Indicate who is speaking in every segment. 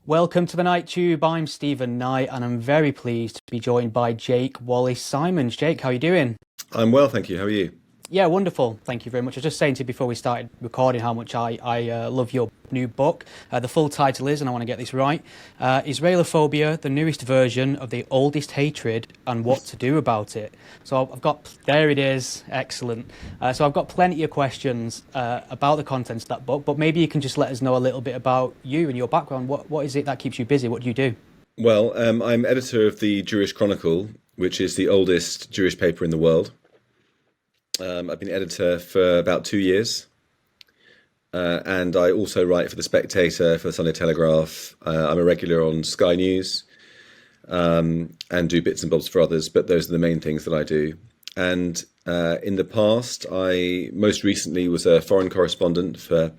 Speaker 1: Welcome to the Night Tube. I'm Stephen Knight, and I'm very pleased to be joined by Jake Wallis Simons. Jake, how are you doing?
Speaker 2: I'm well, thank you. How are you?
Speaker 1: Yeah, wonderful. Thank you very much. I was just saying to you before we started recording how much I love your new book. The full title is, and I want to get this right, Israelophobia, the newest version of the oldest hatred and what to do about it. So there it is. Excellent. So I've got plenty of questions about the contents of that book, but maybe you can just let us know a little bit about you and your background. What is it that keeps you busy? What do you do?
Speaker 2: Well, I'm editor of the Jewish Chronicle, which is the oldest Jewish paper in the world. I've been editor for about 2 years, and I also write for The Spectator, for the Sunday Telegraph. I'm a regular on Sky News, and do bits and bobs for others, but those are the main things that I do. And in the past, I most recently was a foreign correspondent for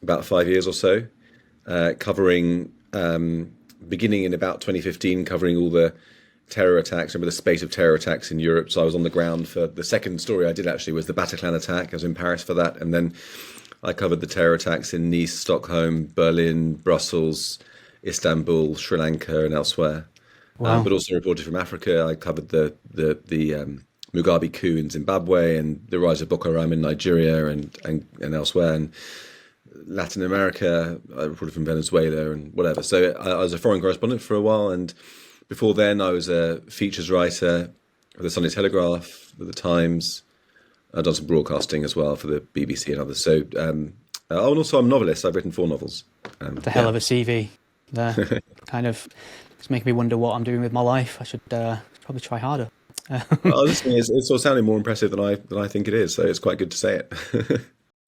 Speaker 2: about 5 years or so, covering, beginning in about 2015, covering all the terror attacks. Remember the spate of terror attacks in Europe? So I was on the ground for the second story I did actually was the Bataclan attack. I was in Paris for that, and then I covered the terror attacks in Nice, Stockholm, Berlin, Brussels, Istanbul, Sri Lanka, and elsewhere.
Speaker 1: Wow.
Speaker 2: But also reported from Africa. I covered the Mugabe coup in Zimbabwe and the rise of Boko Haram in Nigeria and elsewhere. And Latin America, I reported from Venezuela and whatever. So I was a foreign correspondent for a while, and before then, I was a features writer for the Sunday Telegraph, for the Times. I've done some broadcasting as well for the BBC and others. So, and also I'm a novelist. I've written 4 novels.
Speaker 1: The hell of a CV there. Kind of, it's making me wonder what I'm doing with my life. I should probably try harder.
Speaker 2: Well, this thing is, it's sort of sounding more impressive than I think it is. So it's quite good to say it.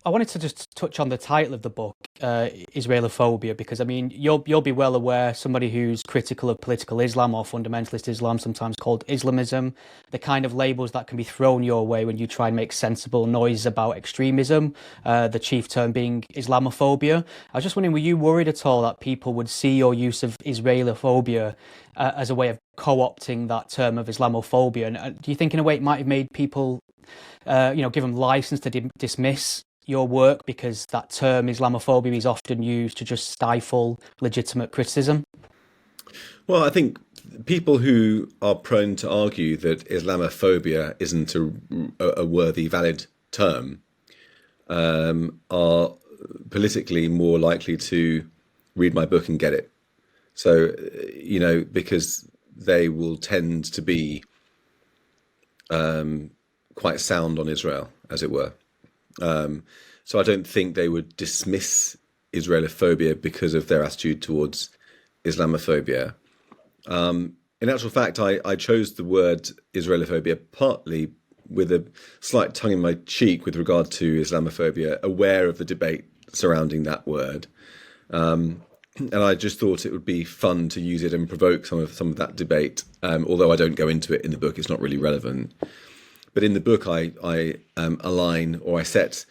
Speaker 1: I wanted to just touch on the title of the book, Israelophobia, because I mean you'll be well aware, somebody who's critical of political Islam or fundamentalist Islam, sometimes called Islamism, the kind of labels that can be thrown your way when you try and make sensible noise about extremism, the chief term being Islamophobia. I was just wondering, were you worried at all that people would see your use of Israelophobia as a way of co-opting that term of Islamophobia? And do you think in a way it might have made people, give them license to dismiss your work because that term Islamophobia is often used to just stifle legitimate criticism?
Speaker 2: Well, I think people who are prone to argue that Islamophobia isn't a worthy, valid term are politically more likely to read my book and get it. So, because they will tend to be quite sound on Israel, as it were. So I don't think they would dismiss Israelophobia because of their attitude towards Islamophobia. In actual fact, I chose the word Israelophobia partly with a slight tongue in my cheek with regard to Islamophobia, aware of the debate surrounding that word. And I just thought it would be fun to use it and provoke some of that debate. Although I don't go into it in the book, it's not really relevant. But in the book, I align, or I set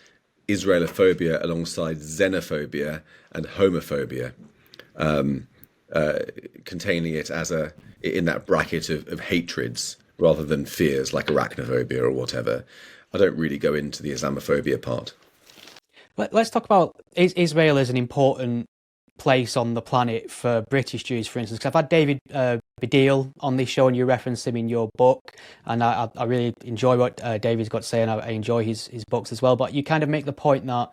Speaker 2: Israelophobia alongside xenophobia and homophobia, containing it as in that bracket of hatreds rather than fears like arachnophobia or whatever. I don't really go into the Islamophobia part.
Speaker 1: Let's talk about Israel as an important place on the planet for British Jews, for instance, because I've had David Baddiel on this show and you referenced him in your book, and I really enjoy what David's got to say, and I enjoy his books as well, but you kind of make the point that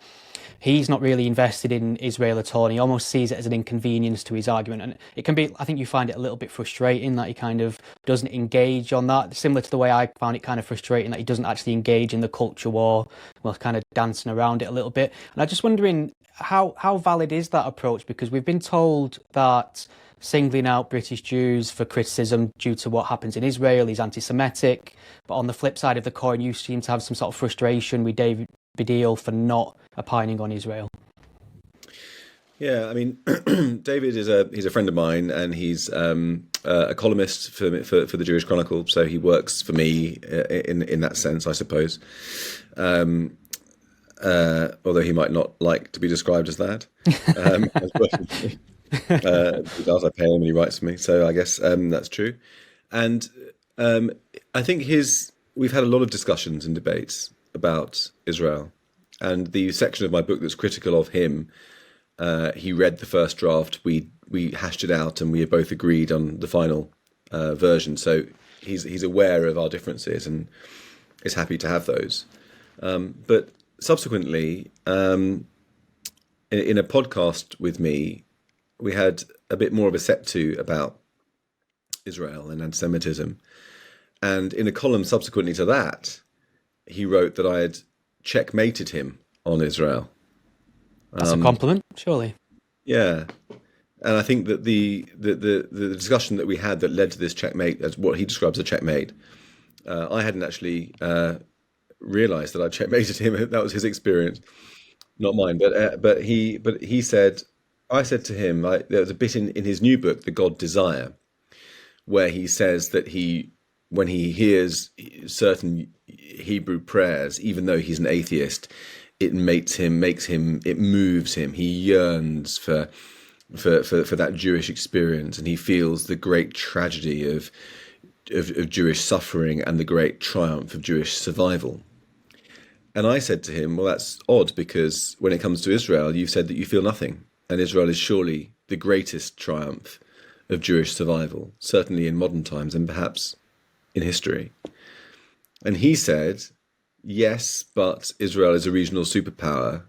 Speaker 1: he's not really invested in Israel at all, and he almost sees it as an inconvenience to his argument, and it can be, I think you find it a little bit frustrating that he kind of doesn't engage on that, similar to the way I found it kind of frustrating that he doesn't actually engage in the culture war, well, kind of dancing around it a little bit. And I'm just wondering, how valid is that approach? Because we've been told that singling out British Jews for criticism due to what happens in Israel is anti-Semitic, but on the flip side of the coin, you seem to have some sort of frustration with David Baddiel for not opining on Israel.
Speaker 2: Yeah, I mean, David he's a friend of mine, and he's a columnist for the Jewish Chronicle, so he works for me in that sense, I suppose. Although he might not like to be described as that. He does, I pay him and he writes for me, so I guess that's true. And I think we've had a lot of discussions and debates about Israel, and the section of my book that's critical of him, he read the first draft. We we hashed it out and we both agreed on the final version. So he's aware of our differences and is happy to have those. But subsequently, in a podcast with me, we had a bit more of a set to about Israel and anti-Semitism. And in a column subsequently to that, he wrote that I had checkmated him on Israel.
Speaker 1: That's a compliment, surely.
Speaker 2: Yeah. And I think that the discussion that we had that led to this checkmate, as what he describes as a checkmate, I hadn't actually realised that I checkmated him. That was his experience, not mine. But he said, I said to him, there was a bit in his new book, The God Desire, where he says that when he hears certain Hebrew prayers, even though he's an atheist, it moves him. He yearns for that Jewish experience, and he feels the great tragedy of Jewish suffering and the great triumph of Jewish survival. And I said to him, well, that's odd, because when it comes to Israel, you've said that you feel nothing. And Israel is surely the greatest triumph of Jewish survival, certainly in modern times and perhaps in history. And he said, yes, but Israel is a regional superpower.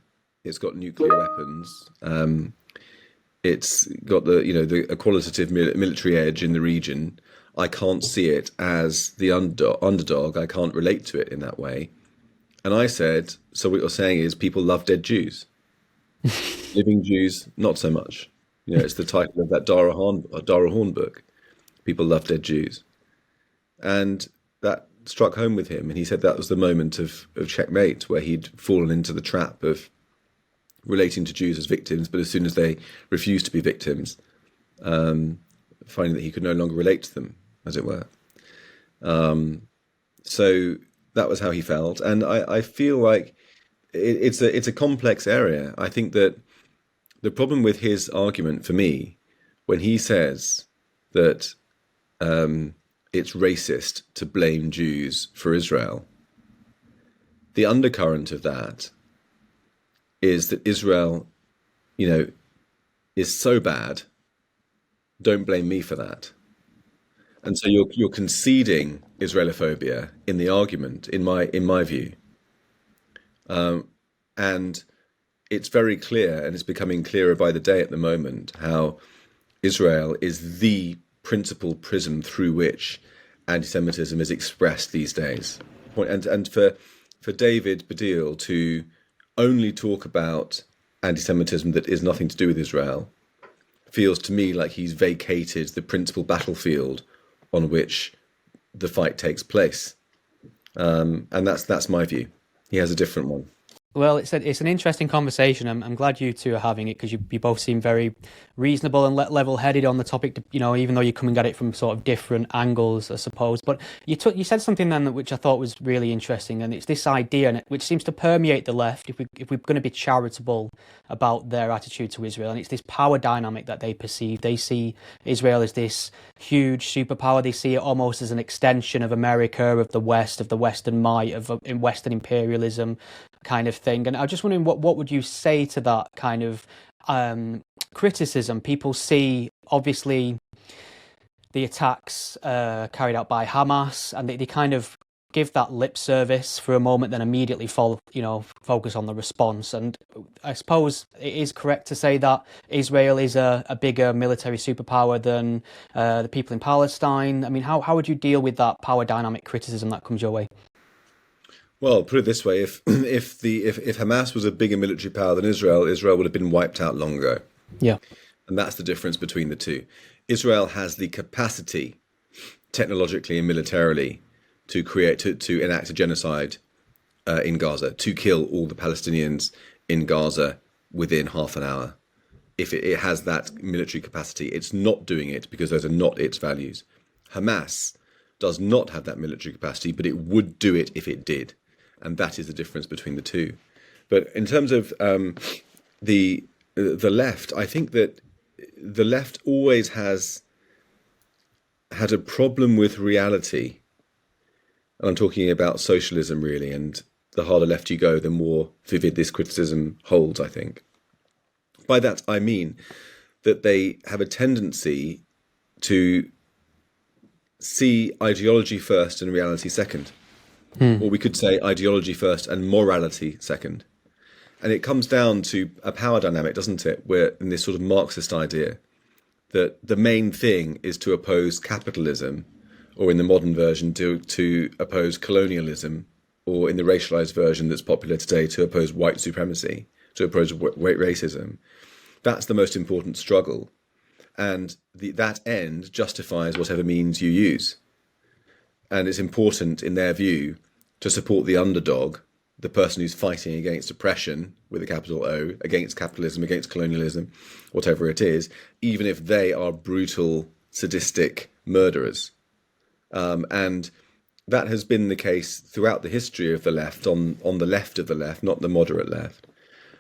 Speaker 2: It's got nuclear weapons. It's got the qualitative military edge in the region. I can't see it as the underdog. I can't relate to it in that way. And I said, so what you're saying is people love dead Jews. Living Jews, not so much. It's the title of that Dara Horn book. People love dead Jews. And that struck home with him. And he said that was the moment of checkmate, where he'd fallen into the trap of relating to Jews as victims, but as soon as they refused to be victims, finding that he could no longer relate to them, as it were. So that was how he felt. And I feel like it's a complex area. I think that the problem with his argument for me, when he says that it's racist to blame Jews for Israel, the undercurrent of that is that Israel, is so bad, don't blame me for that. And so you're conceding Israelophobia in the argument, in my view. And it's very clear, and it's becoming clearer by the day at the moment, how Israel is the principal prism through which anti-Semitism is expressed these days. And for David Baddiel to only talk about anti-Semitism that is nothing to do with Israel feels to me like he's vacated the principal battlefield on which the fight takes place. And that's my view. He has a different one.
Speaker 1: Well, it's an interesting conversation. I'm glad you two are having it, because you both seem very reasonable and level-headed on the topic, even though you're coming at it from sort of different angles, I suppose. But you said something then which I thought was really interesting, and it's this idea which seems to permeate the left, if we're going to be charitable about their attitude to Israel, and it's this power dynamic that they perceive. They see Israel as this huge superpower. They see it almost as an extension of America, of the West, of the Western might, in Western imperialism kind of thing. And I was just wondering, what would you say to that kind of criticism? People see, obviously, the attacks carried out by Hamas, and they kind of give that lip service for a moment, then immediately focus on the response. And I suppose it is correct to say that Israel is a bigger military superpower than the people in Palestine. I mean, how would you deal with that power dynamic criticism that comes your way?
Speaker 2: Well, put it this way: if Hamas was a bigger military power than Israel, Israel would have been wiped out long ago.
Speaker 1: Yeah,
Speaker 2: and that's the difference between the two. Israel has the capacity, technologically and militarily, to enact a genocide in Gaza, to kill all the Palestinians in Gaza within half an hour. If it has that military capacity, it's not doing it because those are not its values. Hamas does not have that military capacity, but it would do it if it did. And that is the difference between the two. But in terms of the left, I think that the left always has had a problem with reality. And I'm talking about socialism, really. And the harder left you go, the more vivid this criticism holds, I think. By that, I mean that they have a tendency to see ideology first and reality second. Or we could say ideology first and morality second. And it comes down to a power dynamic, doesn't it? Where in this sort of Marxist idea that the main thing is to oppose capitalism, or in the modern version, to oppose colonialism, or in the racialized version that's popular today, to oppose white supremacy, to oppose racism. That's the most important struggle. And that end justifies whatever means you use. And it's important, in their view, to support the underdog, the person who's fighting against oppression, with a capital O, against capitalism, against colonialism, whatever it is, even if they are brutal, sadistic murderers. And that has been the case throughout the history of the left, on the left of the left, not the moderate left,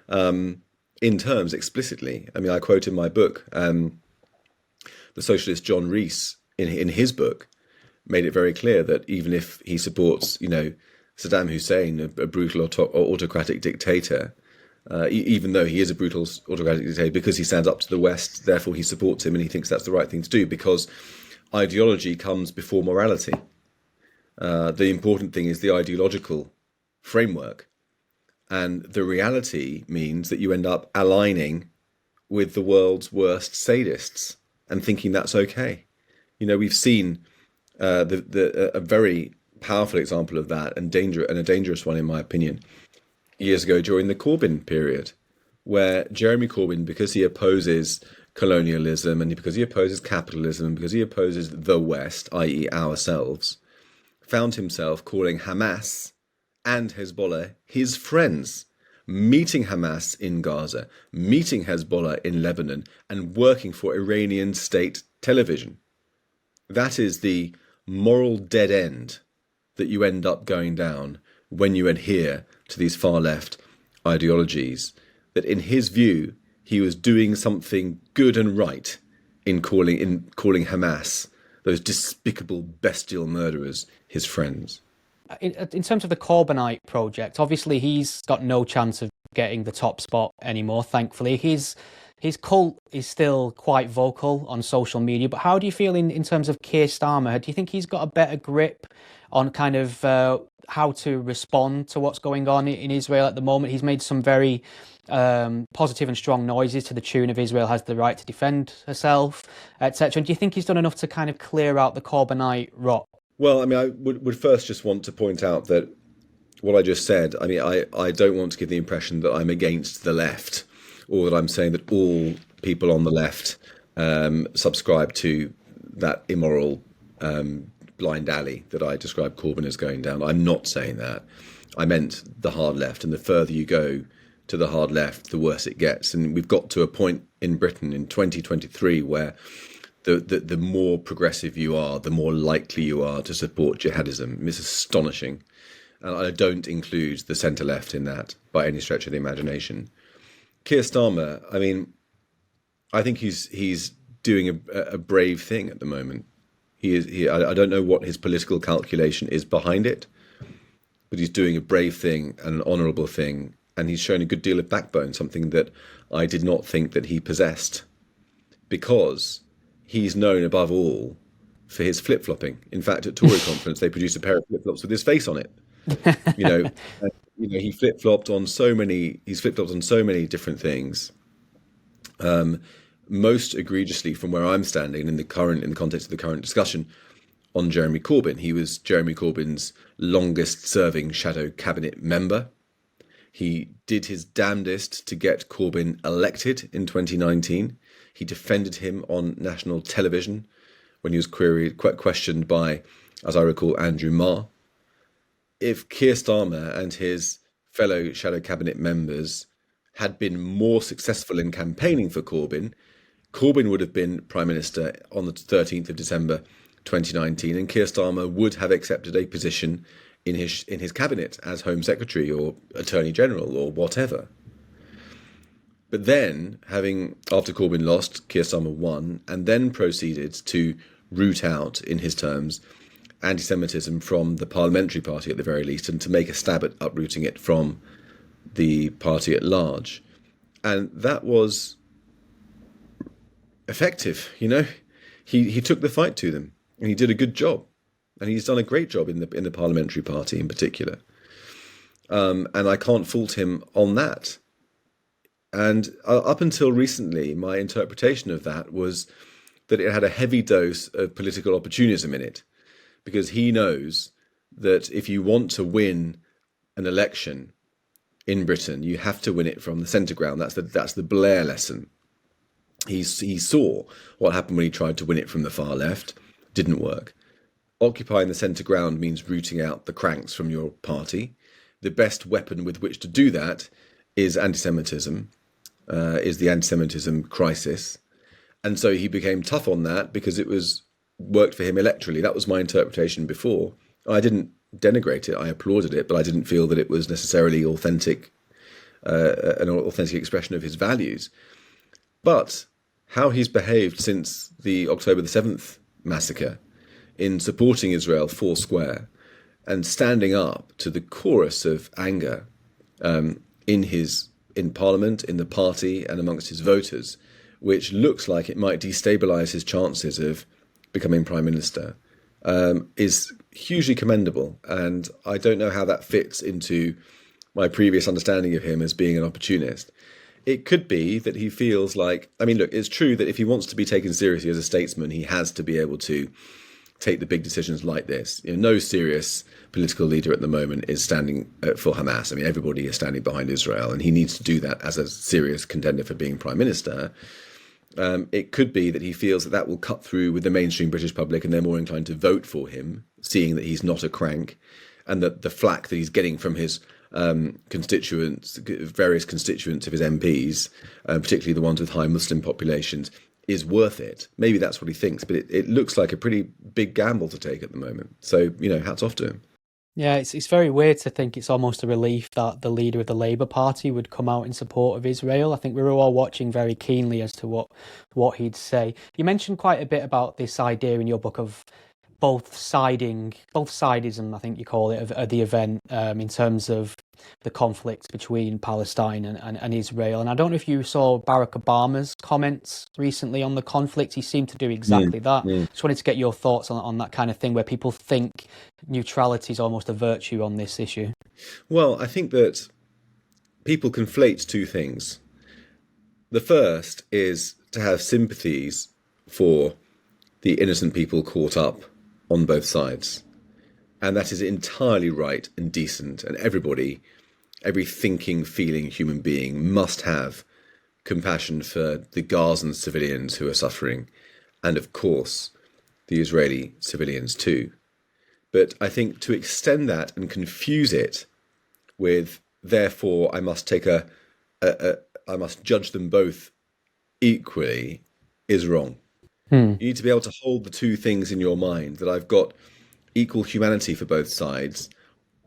Speaker 2: in terms explicitly. I mean, I quote in my book, the socialist John Rees, in his book, made it very clear that even if he supports, Saddam Hussein, a brutal autocratic dictator, even though he is a brutal autocratic dictator, because he stands up to the West, therefore he supports him and he thinks that's the right thing to do, because ideology comes before morality. The important thing is the ideological framework. And the reality means that you end up aligning with the world's worst sadists and thinking that's okay. We've seen a very powerful example of that, and a dangerous one, in my opinion, years ago during the Corbyn period, where Jeremy Corbyn, because he opposes colonialism and because he opposes capitalism and because he opposes the West, i.e. ourselves, found himself calling Hamas and Hezbollah his friends, meeting Hamas in Gaza, meeting Hezbollah in Lebanon, and working for Iranian state television. That is the moral dead end that you end up going down when you adhere to these far left ideologies. That in his view, he was doing something good and right in calling Hamas, those despicable, bestial murderers, his friends.
Speaker 1: In terms of the Corbynite project, obviously he's got no chance of getting the top spot anymore, thankfully. His cult is still quite vocal on social media, but how do you feel in terms of Keir Starmer? Do you think he's got a better grip on kind of how to respond to what's going on in Israel at the moment? He's made some very positive and strong noises to the tune of Israel has the right to defend herself, etc. And do you think he's done enough to kind of clear out the Corbynite rot?
Speaker 2: Well, I mean, I would first just want to point out that what I just said, I mean, I don't want to give the impression that I'm against the left, or that I'm saying that all people on the left subscribe to that immoral blind alley that I described Corbyn as going down. I'm not saying that. I meant the hard left, and the further you go to the hard left, the worse it gets. And we've got to a point in Britain in 2023 where the more progressive you are, the more likely you are to support jihadism. It's astonishing. And I don't include the centre-left in that by any stretch of the imagination. Keir Starmer, I mean, I think he's doing a brave thing at the moment. I don't know what his political calculation is behind it, but he's doing a brave thing, an honourable thing, and he's shown a good deal of backbone, something that I did not think that he possessed, because he's known above all for his flip-flopping. In fact, at Tory conference, they produced a pair of flip-flops with his face on it. He flip-flopped on so many. He's flip-flopped on so many different things. Most egregiously, from where I'm standing, in the context of the current discussion, on Jeremy Corbyn. He was Jeremy Corbyn's longest-serving shadow cabinet member. He did his damnedest to get Corbyn elected in 2019. He defended him on national television when he was questioned by, as I recall, Andrew Marr. If Keir Starmer and his fellow shadow cabinet members had been more successful in campaigning for Corbyn, Corbyn would have been Prime Minister on the 13th of December 2019, and Keir Starmer would have accepted a position in his cabinet as Home Secretary or Attorney General or whatever. But then, after Corbyn lost, Keir Starmer won, and then proceeded to root out, in his terms, anti-Semitism from the parliamentary party at the very least, and to make a stab at uprooting it from the party at large. And that was effective. He took the fight to them, and he did a good job, and he's done a great job in the parliamentary party in particular. And I can't fault him on that. And up until recently, my interpretation of that was that it had a heavy dose of political opportunism in it, because he knows that if you want to win an election in Britain, you have to win it from the centre ground. That's the Blair lesson. He saw what happened when he tried to win it from the far left. Didn't work. Occupying the centre ground means rooting out the cranks from your party. The best weapon with which to do that is anti-Semitism, is the anti-Semitism crisis. And so he became tough on that because it worked for him electorally. That was my interpretation before. I didn't denigrate it. I applauded it, but I didn't feel that it was necessarily authentic, an authentic expression of his values. But how he's behaved since the October the 7th massacre in supporting Israel foursquare and standing up to the chorus of anger in Parliament, in the party, and amongst his voters, which looks like it might destabilise his chances of becoming Prime Minister, is hugely commendable. And I don't know how that fits into my previous understanding of him as being an opportunist. It could be that he feels like, look, it's true that if he wants to be taken seriously as a statesman, he has to be able to take the big decisions like this. No serious political leader at the moment is standing for Hamas. Everybody is standing behind Israel, and he needs to do that as a serious contender for being Prime Minister. It could be that he feels that will cut through with the mainstream British public, and they're more inclined to vote for him, seeing that he's not a crank, and that the flack that he's getting from his constituents, various constituents of his MPs, particularly the ones with high Muslim populations, is worth it. Maybe that's what he thinks, but it looks like a pretty big gamble to take at the moment. So, hats off to him.
Speaker 1: Yeah, it's very weird to think it's almost a relief that the leader of the Labour Party would come out in support of Israel. I think we were all watching very keenly as to what he'd say. You mentioned quite a bit about this idea in your book of both sidism, I think you call it, of the event in terms of the conflict between Palestine and Israel. And I don't know if you saw Barack Obama's comments recently on the conflict. He seemed to do exactly that. Just wanted to get your thoughts on that kind of thing, where people think neutrality is almost a virtue on this issue.
Speaker 2: Well, I think that people conflate two things. The first is to have sympathies for the innocent people caught up on both sides. And that is entirely right and decent. And every thinking, feeling human being must have compassion for the Gazan civilians who are suffering. And of course, the Israeli civilians too. But I think to extend that and confuse it with, therefore, I must take I must judge them both equally, is wrong. You need to be able to hold the two things in your mind, that I've got equal humanity for both sides,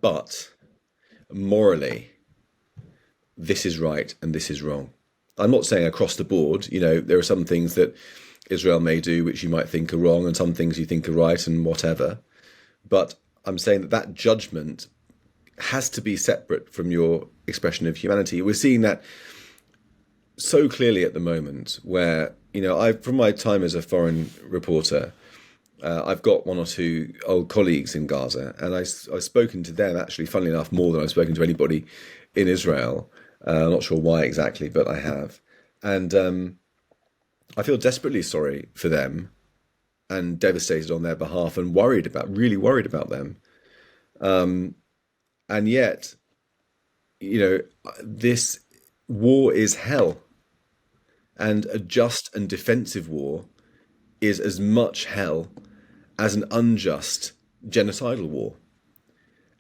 Speaker 2: but morally, this is right and this is wrong. I'm not saying across the board, there are some things that Israel may do which you might think are wrong, and some things you think are right and whatever. But I'm saying that judgment has to be separate from your expression of humanity. We're seeing that so clearly at the moment, where, from my time as a foreign reporter, I've got one or two old colleagues in Gaza, and I've spoken to them, actually, funnily enough, more than I've spoken to anybody in Israel. I'm not sure why exactly, but I have. And I feel desperately sorry for them and devastated on their behalf and really worried about them. And yet, this war is hell. And a just and defensive war is as much hell as an unjust genocidal war.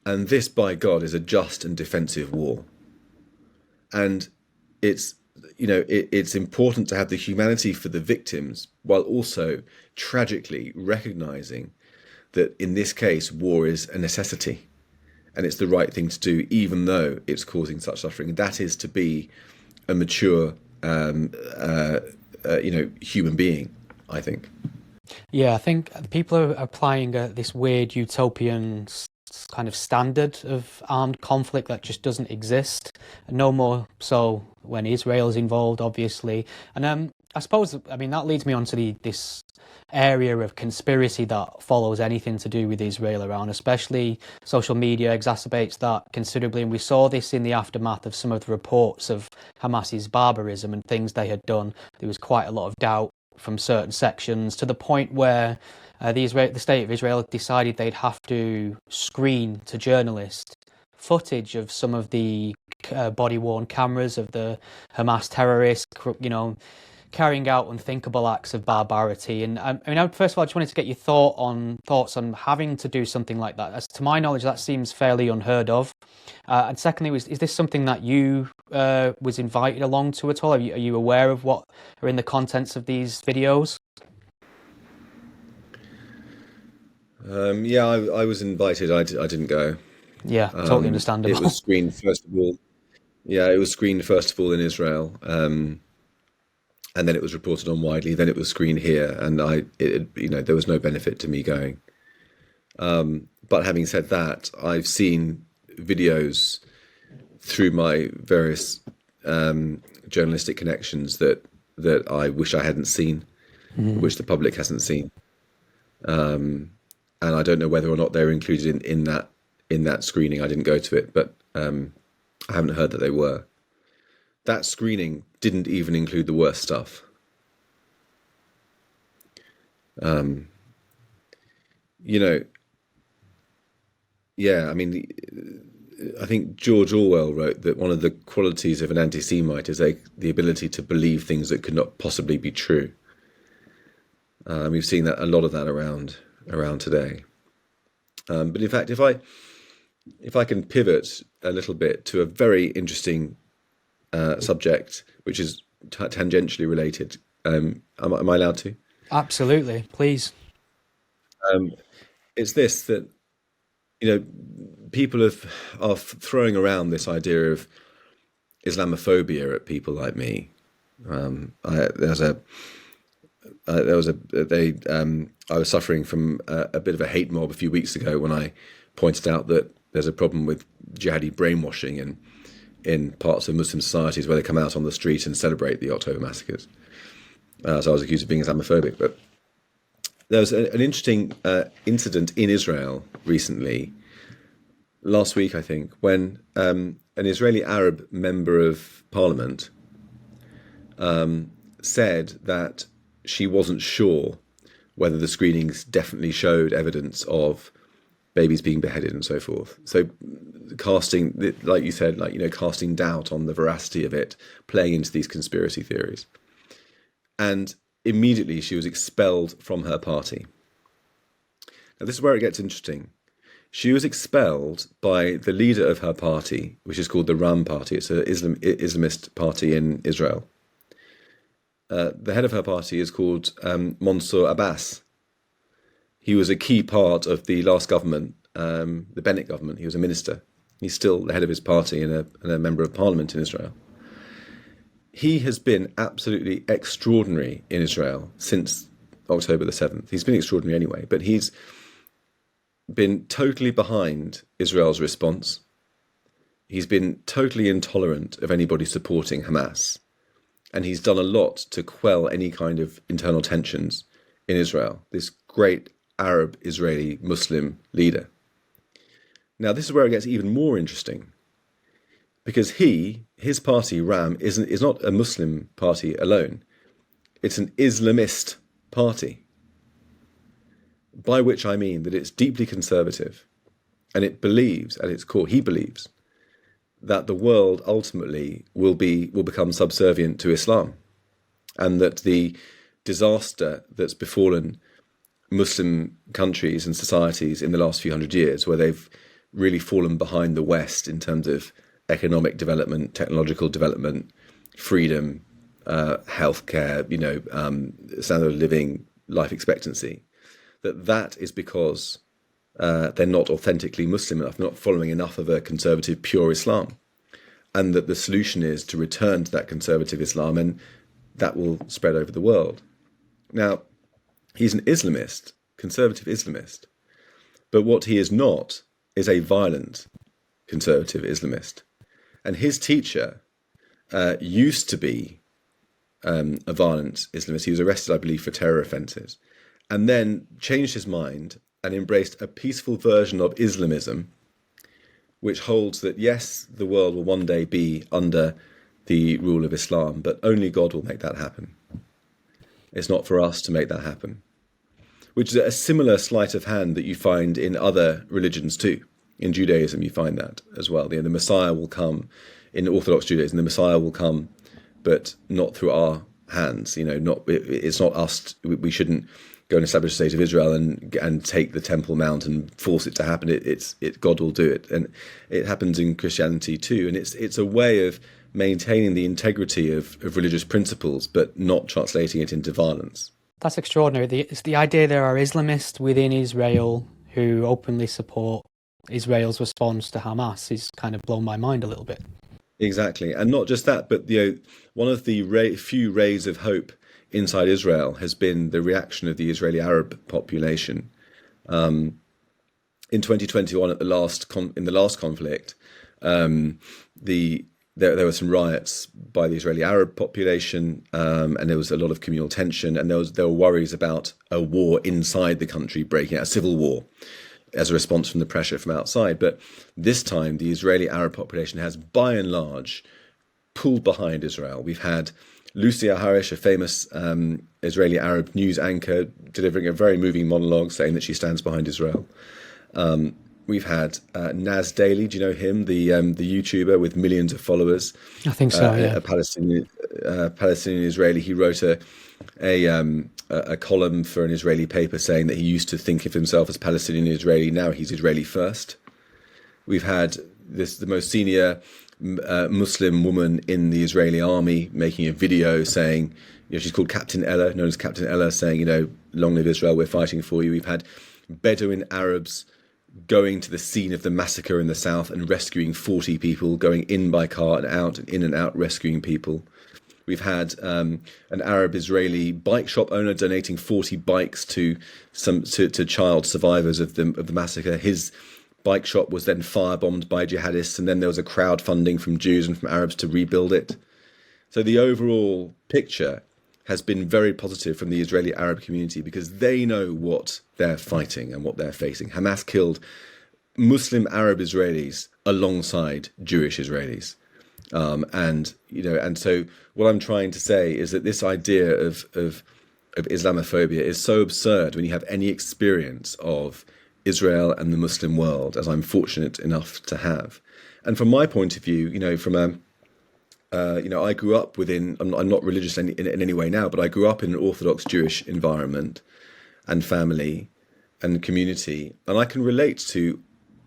Speaker 2: And this, by God, is a just and defensive war. And it's important to have the humanity for the victims, while also tragically recognizing that in this case, war is a necessity and it's the right thing to do, even though it's causing such suffering. And that is to be a mature human being, I think.
Speaker 1: Yeah, I think people are applying this weird utopian kind of standard of armed conflict that just doesn't exist. No more so when Israel is involved, obviously. And I suppose, I mean, that leads me on to this area of conspiracy that follows anything to do with Israel around, especially social media exacerbates that considerably. And we saw this in the aftermath of some of the reports of Hamas's barbarism and things they had done. There was quite a lot of doubt from certain sections, to the point where the state of Israel decided they'd have to screen to journalists footage of some of the body-worn cameras of the Hamas terrorists, carrying out unthinkable acts of barbarity. And I mean, first of all, I just wanted to get your thoughts on having to do something like that. As to my knowledge, that seems fairly unheard of. And secondly, is this something that you was invited along to at all? Are you aware of what are in the contents of these videos?
Speaker 2: Yeah, I was invited. I didn't go.
Speaker 1: Yeah, totally understandable.
Speaker 2: It was screened first of all. Yeah, it was screened first of all in Israel, and then it was reported on widely. Then it was screened here, and there was no benefit to me going. But having said that, I've seen videos through my various journalistic connections that I wish I hadn't seen, which the public hasn't seen, and I don't know whether or not they're included in that screening. I didn't go to it, but I haven't heard that they were. That screening didn't even include the worst stuff. Yeah, I mean, I think George Orwell wrote that one of the qualities of an anti-Semite is the ability to believe things that could not possibly be true. We've seen a lot of that around today. But in fact, if I can pivot a little bit to a very interesting subject, which is tangentially related, am I allowed to?
Speaker 1: Absolutely, please.
Speaker 2: It's this, that people are throwing around this idea of Islamophobia at people like me. I was suffering from a bit of a hate mob a few weeks ago when I pointed out that there's a problem with jihadi brainwashing in parts of Muslim societies where they come out on the street and celebrate the October massacres. So I was accused of being Islamophobic. But there was an interesting incident in Israel recently, last week I think, when an Israeli Arab member of parliament said that she wasn't sure whether the screenings definitely showed evidence of babies being beheaded and so forth. So casting, like you said, casting doubt on the veracity of it, playing into these conspiracy theories. And immediately she was expelled from her party. Now this is where it gets interesting. She was expelled by the leader of her party, which is called the Ram Party. It's an Islamist party in Israel. The head of her party is called Mansour Abbas. He was a key part of the last government, the Bennett government. He was a minister. He's still the head of his party and a member of parliament in Israel. He has been absolutely extraordinary in Israel since October the 7th. He's been extraordinary anyway, but he's been totally behind Israel's response. He's been totally intolerant of anybody supporting Hamas. And he's done a lot to quell any kind of internal tensions in Israel, this great Arab Israeli Muslim leader. Now, this is where it gets even more interesting, because his party, Ram, is not a Muslim party alone. It's an Islamist party, by which I mean that it's deeply conservative, and it believes, at its core, he believes that the world ultimately will become subservient to Islam, and that the disaster that's befallen Muslim countries and societies in the last few hundred years, where they've really fallen behind the West in terms of economic development, technological development, freedom, healthcare, standard of living, life expectancy, that is because they're not authentically Muslim enough, not following enough of a conservative, pure Islam. And that the solution is to return to that conservative Islam, and that will spread over the world. Now, he's an Islamist, conservative Islamist. But what he is not is a violent conservative Islamist. And his teacher used to be a violent Islamist. He was arrested, I believe, for terror offences, and then changed his mind and embraced a peaceful version of Islamism, which holds that, yes, the world will one day be under the rule of Islam, but only God will make that happen. It's not for us to make that happen, which is a similar sleight of hand that you find in other religions too. In Judaism, you find that as well. The Messiah will come. In Orthodox Judaism, the Messiah will come, but not through our hands. It's not us. We shouldn't go and establish a state of Israel and take the Temple Mount and force it to happen. God will do it, and it happens in Christianity too. And it's a way of maintaining the integrity of religious principles, but not translating it into violence.
Speaker 1: That's extraordinary. It's the idea there are Islamists within Israel who openly support Israel's response to Hamas is kind of blown my mind a little bit.
Speaker 2: Exactly, and not just that, but one of the few rays of hope inside Israel has been the reaction of the Israeli Arab population. In 2021, in the last conflict, there were some riots by the Israeli Arab population, and there was a lot of communal tension, and there were worries about a war inside the country breaking out, a civil war, as a response from the pressure from outside. But this time, the Israeli Arab population has, by and large, pulled behind Israel. We've had Lucia Harish, a famous Israeli Arab news anchor, delivering a very moving monologue saying that she stands behind Israel. We've had Naz Daily, do you know him? The YouTuber with millions of followers.
Speaker 1: I think so, yeah.
Speaker 2: A Palestinian Israeli. He wrote a column for an Israeli paper saying that he used to think of himself as Palestinian Israeli. Now he's Israeli first. We've had the most senior Muslim woman in the Israeli army making a video saying, she's called Captain Ella, known as Captain Ella, saying, long live Israel, we're fighting for you. We've had Bedouin Arabs going to the scene of the massacre in the south and rescuing 40 people, going in by car and out and in and out rescuing people. We've had an Arab-Israeli bike shop owner donating 40 bikes to child survivors of the massacre. His bike shop was then firebombed by jihadists, and then there was a crowdfunding from Jews and from Arabs to rebuild it. So the overall picture has been very positive from the Israeli Arab community because they know what they're fighting and what they're facing. Hamas killed Muslim Arab Israelis alongside Jewish Israelis. And so what I'm trying to say is that this idea of Islamophobia is so absurd when you have any experience of Israel and the Muslim world, as I'm fortunate enough to have. And from my point of view, I grew up within, I'm not religious in any way now, but I grew up in an Orthodox Jewish environment and family and community, and I can relate to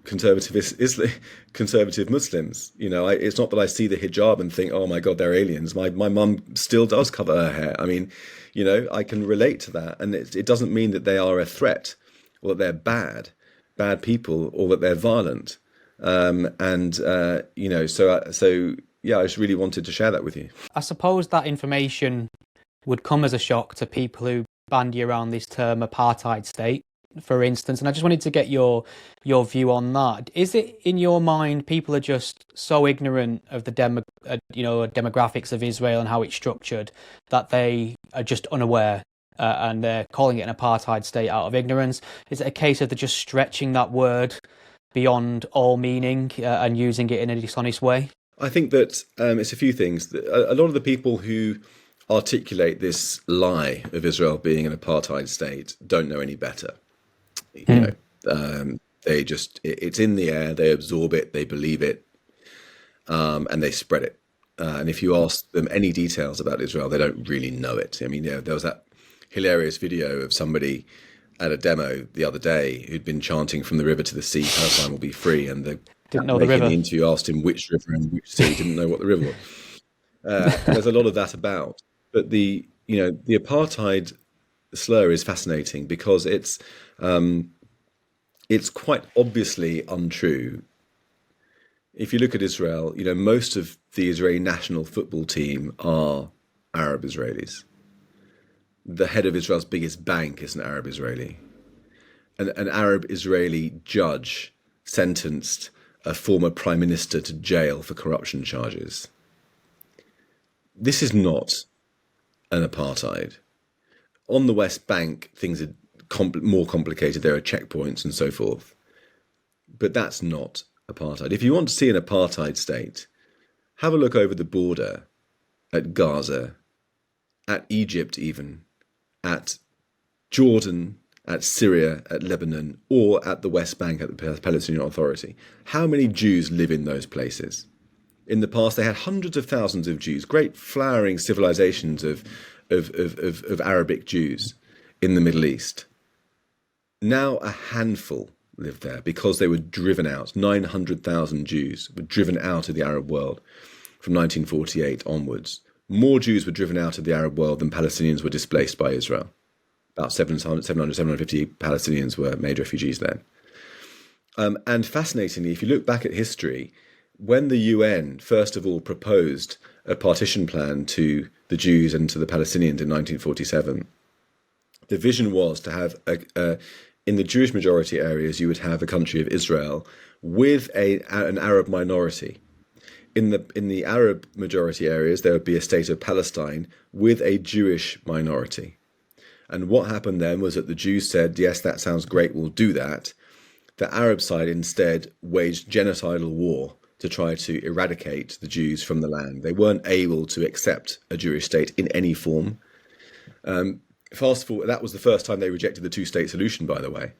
Speaker 2: conservative Muslims. It's not that I see the hijab and think, oh my God, they're aliens. My mum still does cover her hair. I mean, I can relate to that, and it doesn't mean that they are a threat or that they're bad people or that they're violent. Yeah, I just really wanted to share that with you.
Speaker 1: I suppose that information would come as a shock to people who bandy around this term apartheid state, for instance, and I just wanted to get your view on that. Is it, in your mind, people are just so ignorant of the demographics of Israel and how it's structured that they are just unaware and they're calling it an apartheid state out of ignorance? Is it a case of they're just stretching that word beyond all meaning and using it in a dishonest way?
Speaker 2: I think that it's a few things. A lot of the people who articulate this lie of Israel being an apartheid state don't know any better. They just, it's in the air, they absorb it, they believe it, and they spread it. And if you ask them any details about Israel, they don't really know it. I mean, there was that hilarious video of somebody at a demo the other day who'd been chanting from the river to the sea, Palestine will be free, and the
Speaker 1: didn't know the river.
Speaker 2: The interview asked him which river and which sea, didn't know what the river was. There's a lot of that about, but the apartheid slur is fascinating because it's quite obviously untrue. If you look at Israel, most of the Israeli national football team are Arab Israelis. The head of Israel's biggest bank is an Arab Israeli. An Arab Israeli judge sentenced a former prime minister to jail for corruption charges. This is not an apartheid. On the West Bank, things are more complicated. There are checkpoints and so forth. But that's not apartheid. If you want to see an apartheid state, have a look over the border at Gaza, at Egypt even, at Jordan, at Syria, at Lebanon, or at the West Bank at the Palestinian Authority. How many Jews live in those places? In the past, they had hundreds of thousands of Jews, great flowering civilizations of Arabic Jews in the Middle East. Now a handful live there because they were driven out. 900,000 Jews were driven out of the Arab world from 1948 onwards. More Jews were driven out of the Arab world than Palestinians were displaced by Israel. About 750 Palestinians were made refugees then. And fascinatingly, if you look back at history, when the UN first of all proposed a partition plan to the Jews and to the Palestinians in 1947, the vision was to have, in the Jewish majority areas, you would have a country of Israel with an Arab minority. In the Arab majority areas, there would be a state of Palestine with a Jewish minority. And what happened then was that the Jews said, yes, that sounds great, we'll do that. The Arab side instead waged genocidal war to try to eradicate the Jews from the land. They weren't able to accept a Jewish state in any form. Fast forward, that was the first time they rejected the two-state solution, by the way.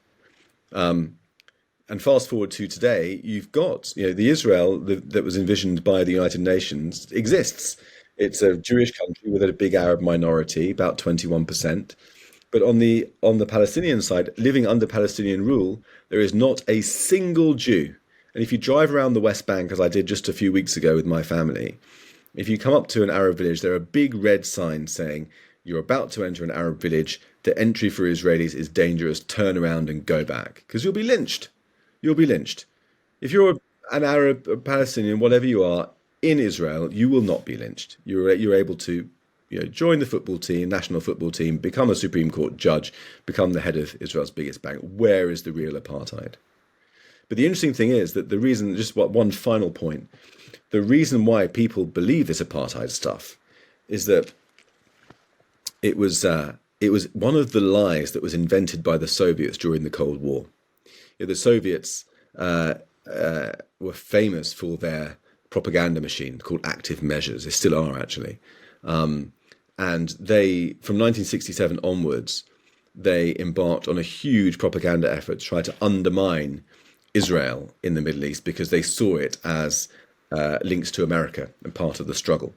Speaker 2: And fast forward to today, you've got, the Israel that was envisioned by the United Nations exists. It's a Jewish country with a big Arab minority, about 21%. But on the Palestinian side, living under Palestinian rule, there is not a single Jew. And if you drive around the West Bank, as I did just a few weeks ago with my family, if you come up to an Arab village, there are big red signs saying, you're about to enter an Arab village, the entry for Israelis is dangerous, turn around and go back. Because you'll be lynched. You'll be lynched. If you're an Arab, a Palestinian, whatever you are, in Israel, you will not be lynched. You're able to join the football team, national football team, become a Supreme Court judge, become the head of Israel's biggest bank. Where is the real apartheid? But the interesting thing is that the reason, just one final point, the reason why people believe this apartheid stuff is that it was one of the lies that was invented by the Soviets during the Cold War. The Soviets were famous for their propaganda machine called active measures. They still are, actually. And they, from 1967 onwards, they embarked on a huge propaganda effort to try to undermine Israel in the Middle East because they saw it as links to America and part of the struggle.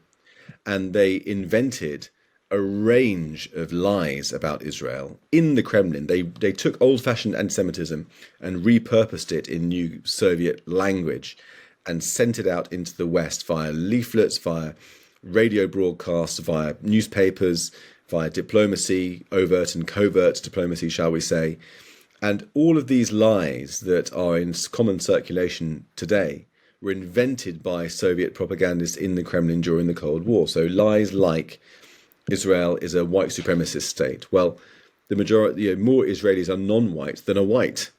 Speaker 2: And they invented a range of lies about Israel in the Kremlin. They took old-fashioned antisemitism and repurposed it in new Soviet language and sent it out into the West via leaflets, via radio broadcasts, via newspapers, via diplomacy, overt and covert diplomacy, shall we say. And all of these lies that are in common circulation today were invented by Soviet propagandists in the Kremlin during the Cold War. So lies like Israel is a white supremacist state. Well, the majority, more Israelis are non-white than are white.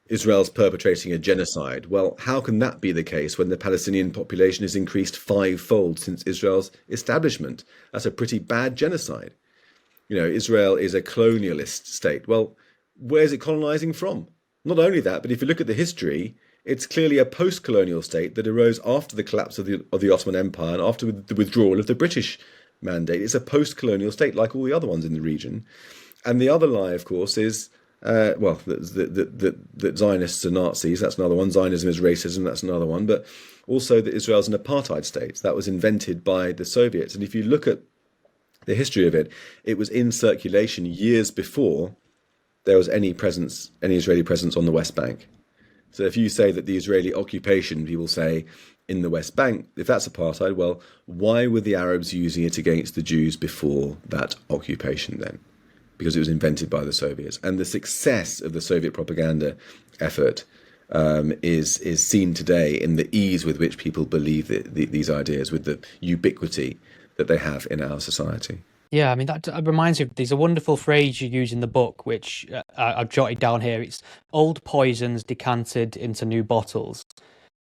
Speaker 2: Israel's perpetrating a genocide. Well, how can that be the case when the Palestinian population has increased fivefold since Israel's establishment? That's a pretty bad genocide. Israel is a colonialist state. Well, where's it colonizing from? Not only that, but if you look at the history, it's clearly a post-colonial state that arose after the collapse of the Ottoman Empire and after the withdrawal of the British mandate. It's a post-colonial state like all the other ones in the region. And the other lie, of course, is that Zionists are Nazis. That's another one. Zionism is racism. That's another one. But also that Israel's an apartheid state. That was invented by the Soviets. And if you look at the history of it, it was in circulation years before there was any Israeli presence on the West Bank. So if you say that the Israeli occupation, people say, in the West Bank, if that's apartheid, well, why were the Arabs using it against the Jews before that occupation then? Because it was invented by the Soviets. And the success of the Soviet propaganda effort is seen today in the ease with which people believe these ideas, with the ubiquity that they have in our society.
Speaker 1: Yeah, I mean, that reminds me, there's a wonderful phrase you use in the book, which I've jotted down here. It's old poisons decanted into new bottles.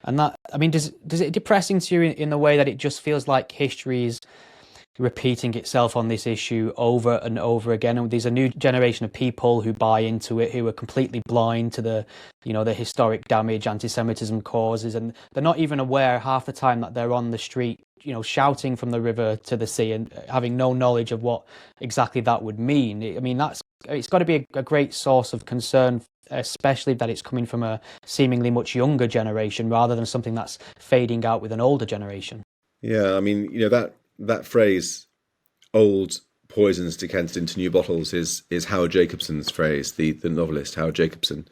Speaker 1: And that, I mean, does it depressing to you in the way that it just feels like history is repeating itself on this issue over and over again. And there's a new generation of people who buy into it, who are completely blind to the, the historic damage anti-Semitism causes, and they're not even aware half the time that they're on the street, shouting from the river to the sea and having no knowledge of what exactly that would mean. I mean, it's got to be a great source of concern, especially that it's coming from a seemingly much younger generation rather than something that's fading out with an older generation.
Speaker 2: Yeah, I mean, that phrase, old poisons decanted into new bottles, is Howard Jacobson's phrase, the novelist Howard Jacobson.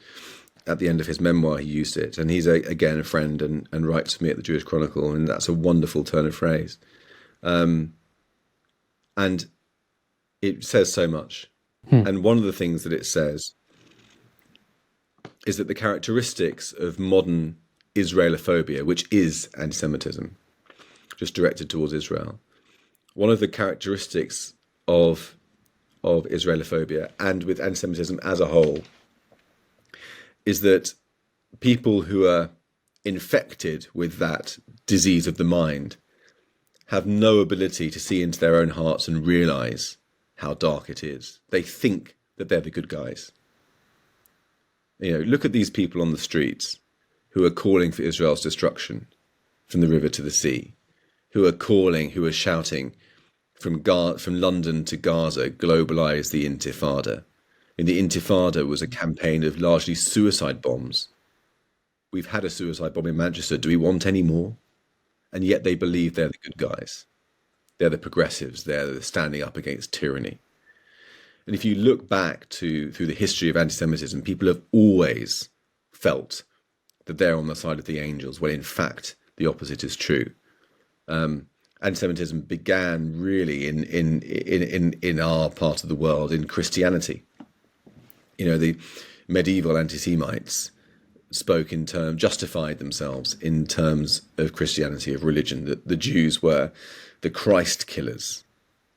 Speaker 2: At the end of his memoir, he used it. And he's, again, a friend and writes for me at the Jewish Chronicle. And that's a wonderful turn of phrase. And it says so much. And one of the things that it says is that the characteristics of modern Israelophobia, which is anti-Semitism, just directed towards Israel, one of the characteristics of Israelophobia and with anti-Semitism as a whole is that people who are infected with that disease of the mind have no ability to see into their own hearts and realize how dark it is. They think that they're the good guys. Look at these people on the streets who are calling for Israel's destruction from the river to the sea, who are shouting from London to Gaza, globalize the Intifada. And the Intifada was a campaign of largely suicide bombs. We've had a suicide bomb in Manchester. Do we want any more? And yet they believe they're the good guys. They're the progressives. They're the standing up against tyranny. And if you look back through the history of anti-Semitism, people have always felt that they're on the side of the angels, when in fact the opposite is true. Anti-Semitism began really in our part of the world in Christianity. The medieval anti-Semites justified themselves in terms of Christianity, of religion, that the Jews were the Christ killers,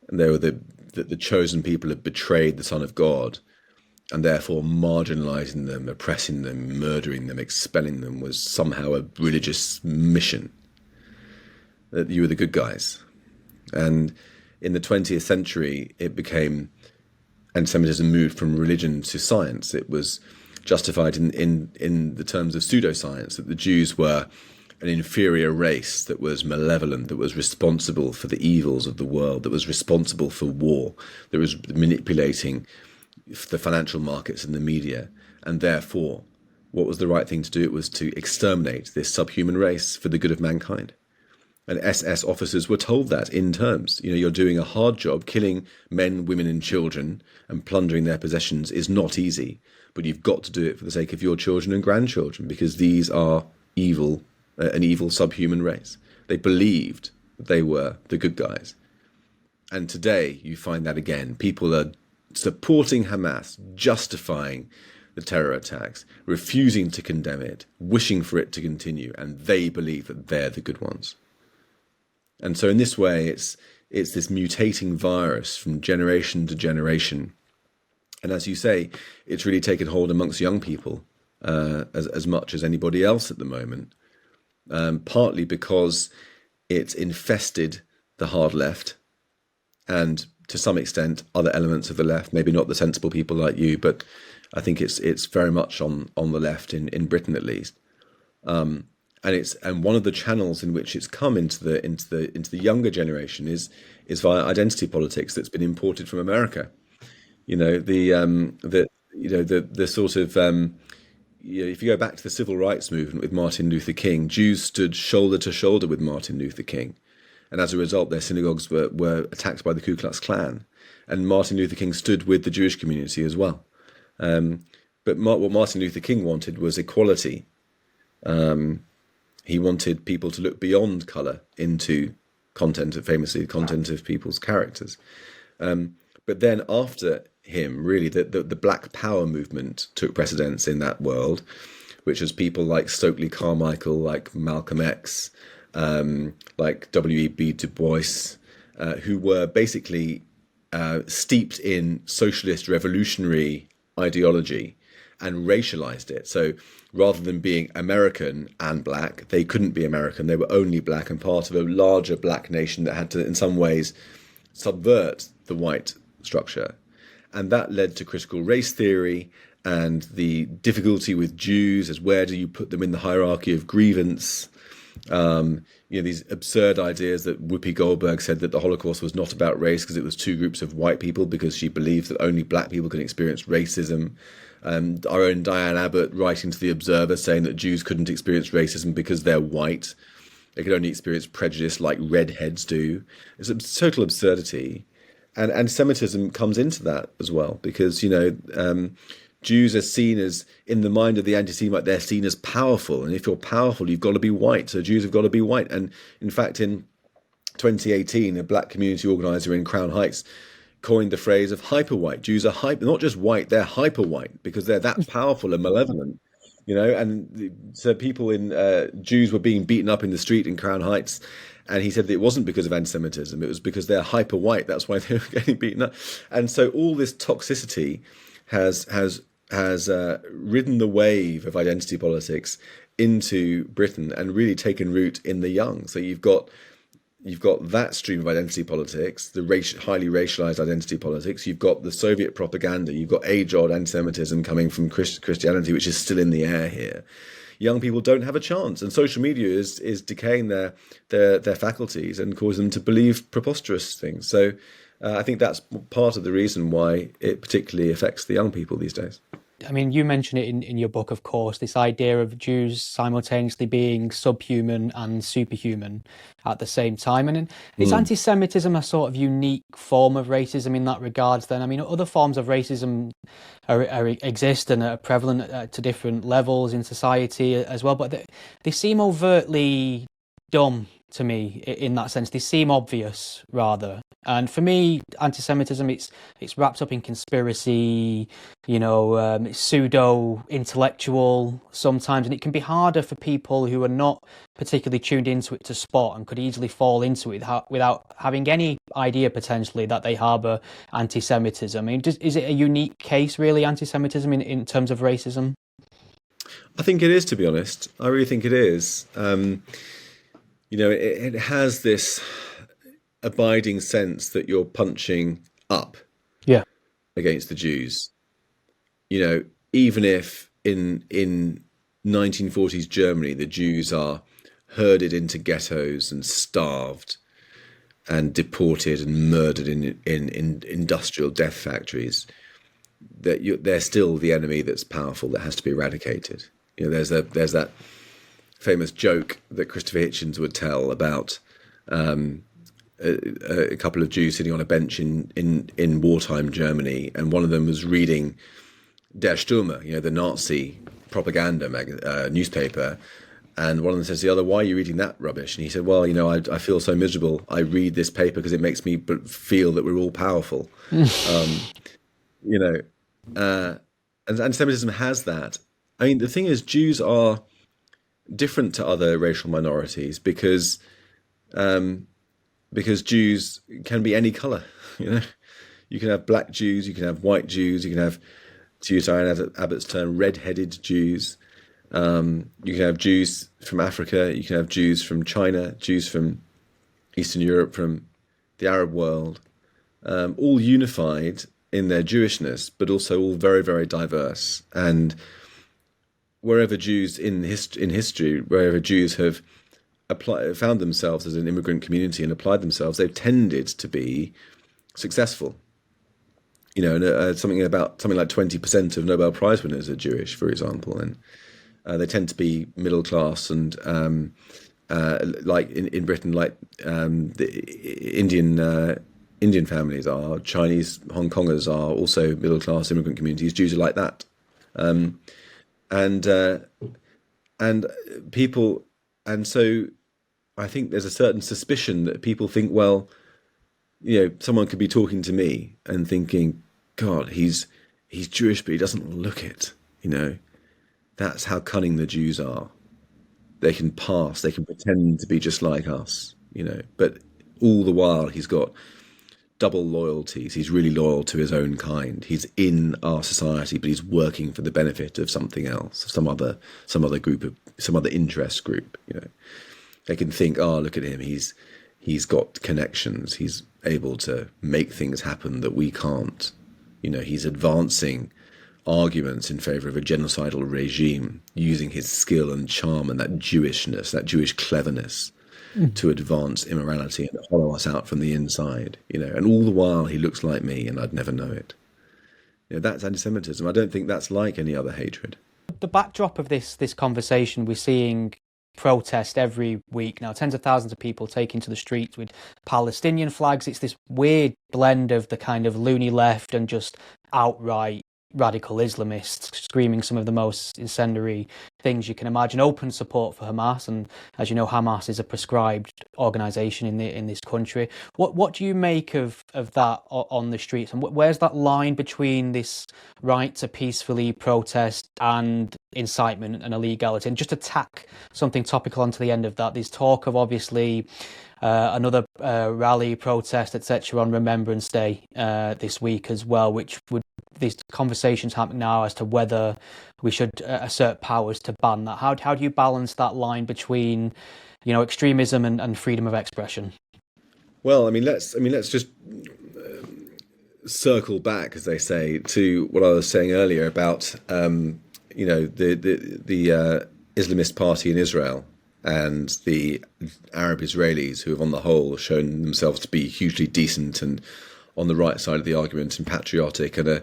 Speaker 2: and they were the chosen people had betrayed the Son of God, and therefore marginalizing them, oppressing them, murdering them, expelling them was somehow a religious mission. That you were the good guys. And in the 20th century, anti-Semitism moved from religion to science. It was justified in the terms of pseudoscience, that the Jews were an inferior race that was malevolent, that was responsible for the evils of the world, that was responsible for war, that was manipulating the financial markets and the media. And therefore, what was the right thing to do? It was to exterminate this subhuman race for the good of mankind. And SS officers were told that in terms. You're doing a hard job. Killing men, women and children and plundering their possessions is not easy. But you've got to do it for the sake of your children and grandchildren, because these are evil, an evil subhuman race. They believed that they were the good guys. And today you find that again. People are supporting Hamas, justifying the terror attacks, refusing to condemn it, wishing for it to continue. And they believe that they're the good ones. And so in this way, it's this mutating virus from generation to generation. And as you say, it's really taken hold amongst young people as much as anybody else at the moment, partly because it's infested the hard left and to some extent other elements of the left, maybe not the sensible people like you, but I think it's very much on the left in Britain at least. And one of the channels in which it's come into the younger generation is via identity politics that's been imported from America. The sort of if you go back to the civil rights movement with Martin Luther King, Jews stood shoulder to shoulder with Martin Luther King, and as a result, their synagogues were attacked by the Ku Klux Klan, and Martin Luther King stood with the Jewish community as well. But what Martin Luther King wanted was equality. He wanted people to look beyond colour into content of people's characters. But then after him, really, the Black Power movement took precedence in that world, which was people like Stokely Carmichael, like Malcolm X, like W.E.B. Du Bois, who were basically steeped in socialist revolutionary ideology and racialized it. So rather than being American and black, they couldn't be American. They were only black and part of a larger black nation that had to, in some ways, subvert the white structure. And that led to critical race theory and the difficulty with Jews as where do you put them in the hierarchy of grievance. These absurd ideas that Whoopi Goldberg said that the Holocaust was not about race because it was two groups of white people, because she believed that only black people can experience racism. Our own Diane Abbott writing to The Observer saying that Jews couldn't experience racism because they're white. They could only experience prejudice like redheads do. It's a total absurdity. And anti-Semitism comes into that as well, because, Jews are seen as, in the mind of the anti-Semite, they're seen as powerful. And if you're powerful, you've got to be white. So Jews have got to be white. And in fact, in 2018, a black community organizer in Crown Heights coined the phrase of hyper-white. Jews are not just white, they're hyper-white because they're that powerful and malevolent. And so people Jews were being beaten up in the street in Crown Heights. And he said that it wasn't because of anti-Semitism. It was because they're hyper-white. That's why they were getting beaten up. And so all this toxicity has ridden the wave of identity politics into Britain and really taken root in the young. So you've got that stream of identity politics, the highly racialized identity politics. You've got the Soviet propaganda. You've got age-old anti-Semitism coming from Christianity, which is still in the air here. Young people don't have a chance, and social media is decaying their faculties and causing them to believe preposterous things. So I think that's part of the reason why it particularly affects the young people these days.
Speaker 1: I mean, you mention it in your book, of course, this idea of Jews simultaneously being subhuman and superhuman at the same time. And is anti-Semitism a sort of unique form of racism in that regard then? I mean, other forms of racism exist and are prevalent to different levels in society as well, but they seem overtly dumb to me in that sense. They seem obvious, rather. And for me, anti-Semitism, it's wrapped up in conspiracy, it's pseudo-intellectual sometimes, and it can be harder for people who are not particularly tuned into it to spot and could easily fall into it without having any idea, potentially, that they harbour anti-Semitism. I mean, is it a unique case, really, anti-Semitism in terms of racism?
Speaker 2: I think it is, to be honest. I really think it is. It has this abiding sense that you're punching up against the Jews. Even if in 1940s Germany the Jews are herded into ghettos and starved and deported and murdered in industrial death factories, that they're still the enemy that's powerful, that has to be eradicated. There's that famous joke that Christopher Hitchens would tell about a couple of Jews sitting on a bench in wartime Germany, and one of them was reading Der Stürmer, the Nazi propaganda newspaper, and one of them says to the other, "Why are you reading that rubbish?" And he said, "Well, I feel so miserable. I read this paper because it makes me feel that we're all powerful." And anti-Semitism has that. I mean, the thing is, Jews are different to other racial minorities because Jews can be any color. You can have black Jews, you can have white Jews, you can have, to use Diane Abbott's term, red-headed Jews. You can have Jews from Africa, you can have Jews from China, Jews from Eastern Europe, from the Arab world, all unified in their Jewishness, but also all very, very diverse. And wherever Jews in history, wherever Jews have found themselves as an immigrant community and applied themselves, they've tended to be successful. Something like 20% of Nobel Prize winners are Jewish, for example, and they tend to be middle class and like in Britain, like the Indian families are, Chinese Hong Kongers are also middle class immigrant communities. Jews are like that, and people, and so I think there's a certain suspicion that people think, well, someone could be talking to me and thinking, God, he's Jewish, but he doesn't look it. That's how cunning the Jews are. They can pretend to be just like us, but all the while he's got double loyalties. He's really loyal to his own kind. He's in our society, but he's working for the benefit of something else, of some other interest group. They can think, oh, look at him. He's got connections. able to make things happen that we can't. He's advancing arguments in favor of a genocidal regime, using his skill and charm and that Jewishness, that Jewish cleverness, to advance immorality and hollow us out from the inside. And all the while he looks like me, and I'd never know it. That's anti-Semitism. I don't think that's like any other hatred.
Speaker 1: The backdrop of this conversation, we're seeing protest every week now, tens of thousands of people taking to the streets with Palestinian flags. It's this weird blend of the kind of loony left and just outright radical Islamists screaming some of the most incendiary things you can imagine. Open support for Hamas, and as you know, Hamas is a proscribed organisation in this country. What do you make of that on the streets, and where's that line between this right to peacefully protest and incitement and illegality? And just to tack something topical onto the end of that, there's talk of obviously another rally, protest, etc. on Remembrance Day this week as well, which would, these conversations happening now as to whether we should assert powers to ban that. How do you balance that line between, extremism and freedom of expression?
Speaker 2: Well, let's just circle back, as they say, to what I was saying earlier about the Islamist party in Israel and the Arab Israelis, who have on the whole shown themselves to be hugely decent and on the right side of the argument and patriotic and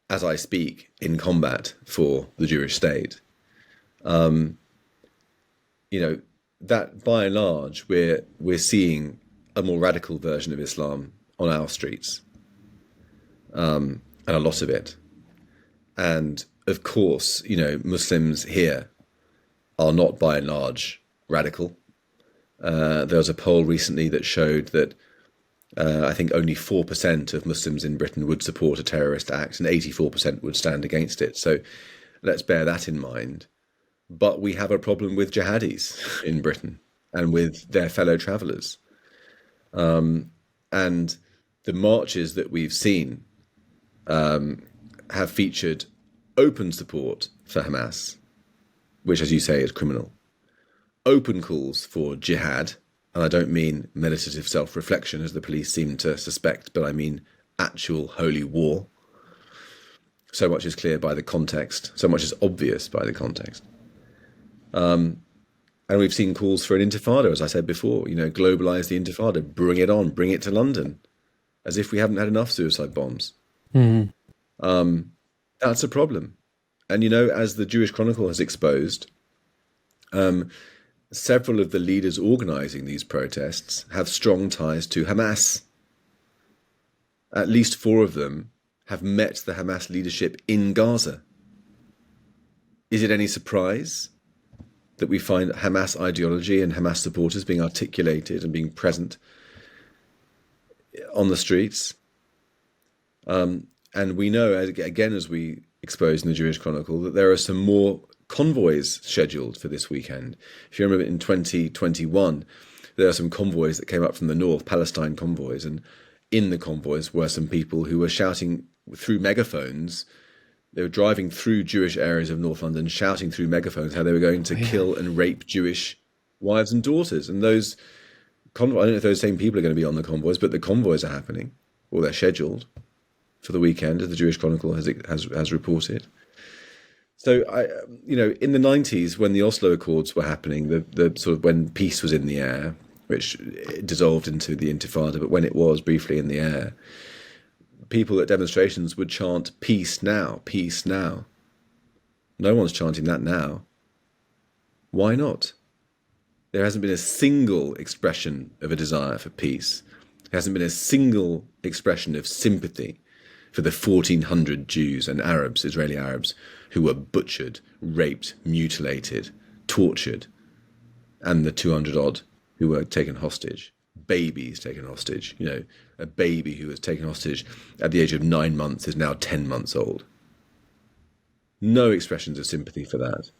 Speaker 2: as I speak, in combat for the Jewish state. That by and large, we're seeing a more radical version of Islam on our streets, and a lot of it. And of course, Muslims here are not by and large radical. There was a poll recently that showed that I think only 4% of Muslims in Britain would support a terrorist act and 84% would stand against it. So let's bear that in mind. But we have a problem with jihadis in Britain and with their fellow travellers. And the marches that we've seen have featured open support for Hamas, which, as you say, is criminal. Open calls for jihad. And I don't mean meditative self-reflection, as the police seem to suspect, but I mean actual holy war. So much is clear by the context. So much is obvious by the context. And we've seen calls for an intifada, as I said before, globalise the intifada, bring it on, bring it to London, as if we haven't had enough suicide bombs. Mm-hmm. That's a problem. And, as the Jewish Chronicle has exposed, several of the leaders organising these protests have strong ties to Hamas. At least 4 of them have met the Hamas leadership in Gaza. Is it any surprise that we find Hamas ideology and Hamas supporters being articulated and being present on the streets? And we know, again, as we exposed in the Jewish Chronicle, that there are some more convoys scheduled for this weekend. If you remember, in 2021, there are some convoys that came up from the north, Palestine convoys, and in the convoys were some people who were shouting through megaphones. They were driving through Jewish areas of North London, shouting through megaphones how they were going to kill and rape Jewish wives and daughters. And those convoys, I don't know if those same people are going to be on the convoys, but the convoys are happening, or they're scheduled for the weekend, as the Jewish Chronicle has reported. So, in the 90s, when the Oslo Accords were happening, the sort of when peace was in the air, which dissolved into the Intifada, but when it was briefly in the air, people at demonstrations would chant, "Peace now, peace now." No one's chanting that now. Why not? There hasn't been a single expression of a desire for peace. There hasn't been a single expression of sympathy for the 1,400 Jews and Arabs, Israeli Arabs, who were butchered, raped, mutilated, tortured, and the 200 odd who were taken hostage. Babies taken hostage. A baby who was taken hostage at the age of 9 months is now 10 months old. No expressions of sympathy for that.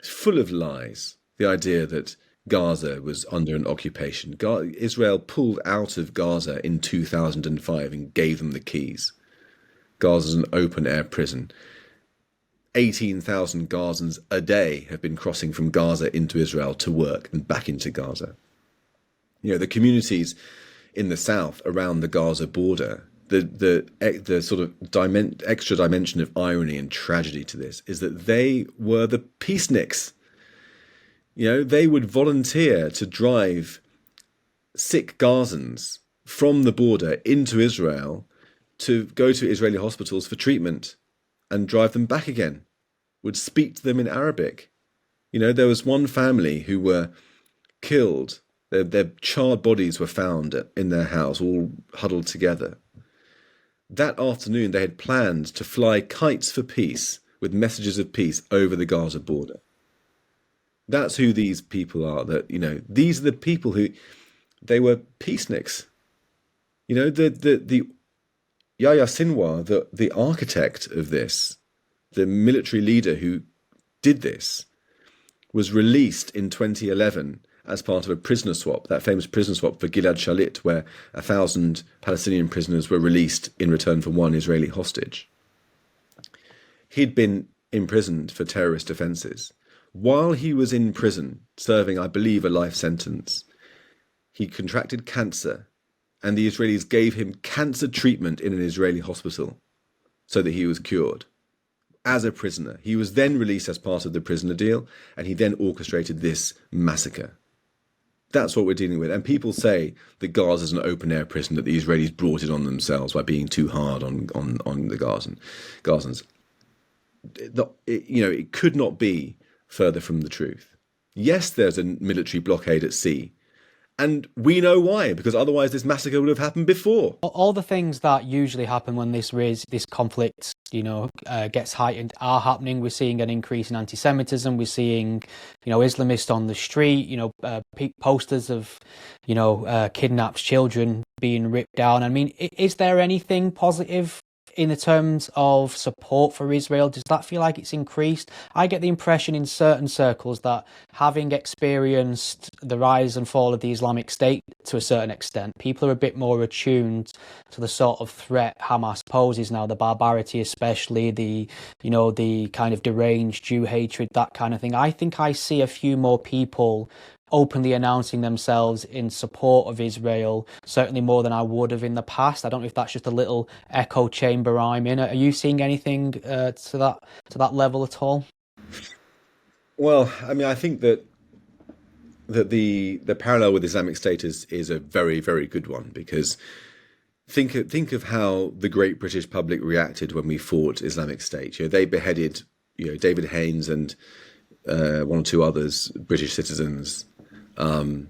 Speaker 2: It's full of lies. The idea that Gaza was under an occupation. Israel pulled out of Gaza in 2005 and gave them the keys. Gaza's an open-air prison. 18,000 Gazans a day have been crossing from Gaza into Israel to work and back into Gaza. The communities in the south around the Gaza border, the sort of extra dimension of irony and tragedy to this is that they were the peaceniks. They would volunteer to drive sick Gazans from the border into Israel to go to Israeli hospitals for treatment and drive them back again, would speak to them in Arabic. There was one family who were killed. Their charred bodies were found in their house, all huddled together. That afternoon, they had planned to fly kites for peace with messages of peace over the Gaza border. That's who these people are. These are the people who, they were peaceniks. The Yahya Sinwar, the architect of this, the military leader who did this, was released in 2011 as part of a prisoner swap, that famous prisoner swap for Gilad Shalit, where 1,000 Palestinian prisoners were released in return for one Israeli hostage. He'd been imprisoned for terrorist offences. While he was in prison, serving, I believe, a life sentence, he contracted cancer, and the Israelis gave him cancer treatment in an Israeli hospital so that he was cured. As a prisoner. He was then released as part of the prisoner deal, and he then orchestrated this massacre. That's what we're dealing with. And people say that Gaza is an open-air prison, that the Israelis brought it on themselves by being too hard on the Gazans. It could not be further from the truth. Yes, there's a military blockade at sea, and we know why, because otherwise this massacre would have happened before.
Speaker 1: All the things that usually happen when this conflict, gets heightened are happening. We're seeing an increase in antisemitism. We're seeing, Islamists on the street. Posters of, kidnapped children being ripped down. I mean, is there anything positive in the terms of support for Israel? Does that feel like it's increased? I get the impression in certain circles that, having experienced the rise and fall of the Islamic State to a certain extent, people are a bit more attuned to the sort of threat Hamas poses now, the barbarity, especially the kind of deranged Jew hatred, that kind of thing. I think I see a few more people openly announcing themselves in support of Israel, certainly more than I would have in the past. I don't know if that's just a little echo chamber I'm in. Are you seeing anything to that level at all?
Speaker 2: Well, I mean, I think that the parallel with Islamic State is a very, very good one, because think of how the great British public reacted when we fought Islamic State. They beheaded David Haines and one or two others, British citizens. Some